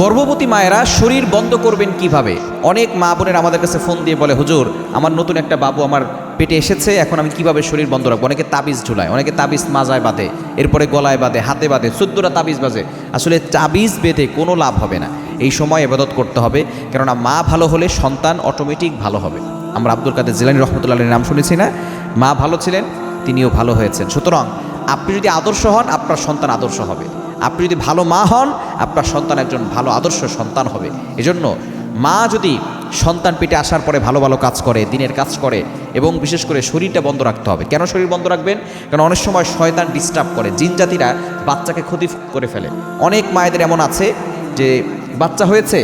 গর্ভবতী মায়েরা শরীর বন্ধ করবেন কিভাবে? অনেক মা বোনের আমাদের কাছে ফোন দিয়ে বলে, হুজুর আমার নতুন একটা বাবু আমার পেটে এসেছে, এখন আমি কিভাবে শরীর বন্ধ রাখবো? অনেকে তাবিজ ঝুলায়, অনেকে তাবিজ মাজায় বাঁধে, এরপরে গলায় বাঁধে, হাতে বাঁধে, 14টা তাবিজ বাজে। আসলে তাবিজ বেঁধে কোনো লাভ হবে না। এই সময় ইবাদত করতে হবে, কেননা মা ভালো হলে সন্তান অটোমেটিক ভালো হবে। আমরা আব্দুল কাদের জিলানী রহমতুল্লাহ আলাইহির নাম শুনেছি না? মা ভালো ছিলেন, তিনিও ভালো হয়েছেন। সুতরাং আপনি যদি আদর্শ হন, আপনার সন্তান আদর্শ হবে। আপনি যদি ভালো মা হন, আপনার সন্তান একজন ভালো আদর্শ সন্তান হবে। এজন্য মা যদি সন্তান পেটে আসার পরে ভালো ভালো কাজ করে, দিনের কাজ করে, এবং বিশেষ করে শরীরটা বন্ধ রাখতে হবে। কেন শরীর বন্ধ রাখবেন? কারণ অনেক সময় শয়তান ডিস্টার্ব করে, জিন জাতিরা বাচ্চাকে ক্ষতি করে ফেলে। অনেক মায়েদের এমন আছে যে বাচ্চা হয়েছে,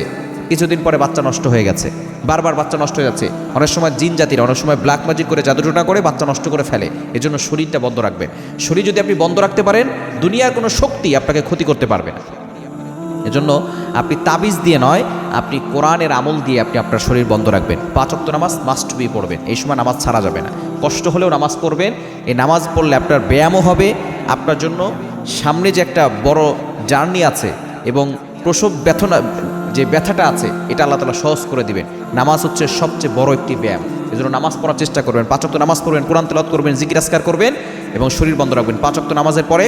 কিছুদিন পরে বাচ্চা নষ্ট হয়ে গেছে, বারবার বাচ্চা নষ্ট হয়ে যাচ্ছে। অনেক সময় জিন জাতিরা অনেক সময় ব্ল্যাক ম্যাজিক করে, জাদুটোনা করে বাচ্চা নষ্ট করে ফেলে। এজন্য শরীরটা বন্ধ রাখবেন। শরীর যদি আপনি বন্ধ রাখতে পারেন, দুনিয়ার কোনো শক্তি আপনাকে ক্ষতি করতে পারবে না। এজন্য আপনি তাবিজ দিয়ে নয়, আপনি কোরআনের আমল দিয়ে আপনি আপনার শরীর বন্ধ রাখবেন। 5 ওয়াক্ত নামাজ মাস্ট বি পড়বেন। এই সময় নামাজ ছাড়া যাবে না। কষ্ট হলেও নামাজ পড়বেন। এই নামাজ পড়লে আপনার ব্যায়ামও হবে, আপনার জন্য সামনে যে একটা বড় জার্নি আছে এবং প্রসব যে ব্যথাটা আছে, এটা আল্লাহ তাআলা সহজ করে দিবেন। নামাজ হচ্ছে সবচেয়ে বড় একটি ব্যায়াম। এজন্য নামাজ পড়ার চেষ্টা করবেন। 5 ওয়াক্ত নামাজ পড়বেন, কোরআন তেলাওয়াত করবেন, জিকির আজকার করবেন এবং শরীর বন্ধ রাখবেন। 5 ওয়াক্ত নামাজের পরে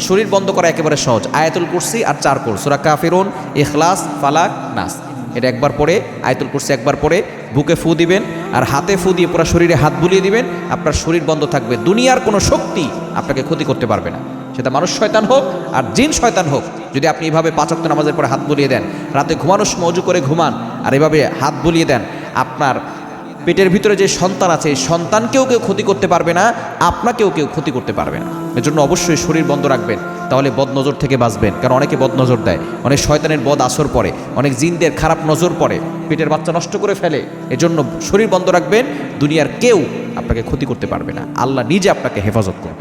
শরীর বন্ধ করা একেবারে সহজ। আয়াতুল কুরসি আর 4 কোর, সূরা কাফিরুন, ইখলাস, ফালাক, নাস, এটা একবার পড়ে, আয়াতুল কুরসি একবার পড়ে বুকে ফু দিবেন আর হাতে ফু দিয়ে পুরো শরীরে হাত বুলিয়ে দিবেন। আপনার শরীর বন্ধ থাকবে। দুনিয়ার কোনো শক্তি আপনাকে ক্ষতি করতে পারবে না, সেটা মানুষ শয়তান হোক আর জিন শয়তান হোক। যদি আপনি এভাবে 5 ওয়াক্ত নামাজের পরে হাত বুলিয়ে দেন, রাতে ঘুমানোর সময় ওযু করে ঘুমান আর এভাবে হাত বুলিয়ে দেন, আপনার পেটের ভিতরে যে সন্তান আছে, এই সন্তানকেও কেউ ক্ষতি করতে পারবে না, আপনাকেও কেউ ক্ষতি করতে পারবে না। এজন্য অবশ্যই শরীর বন্ধ রাখবেন, তাহলে বদ নজর থেকে বাঁচবেন। কারণ অনেকে বদ নজর দেয়, অনেক শয়তানের বদ আসর পড়ে, অনেক জিনদের খারাপ নজর পড়ে, পেটের বাচ্চা নষ্ট করে ফেলে। এজন্য শরীর বন্ধ রাখবেন, দুনিয়ার কেউ আপনাকে ক্ষতি করতে পারবে না, আল্লাহ নিজে আপনাকে হেফাজত করবে।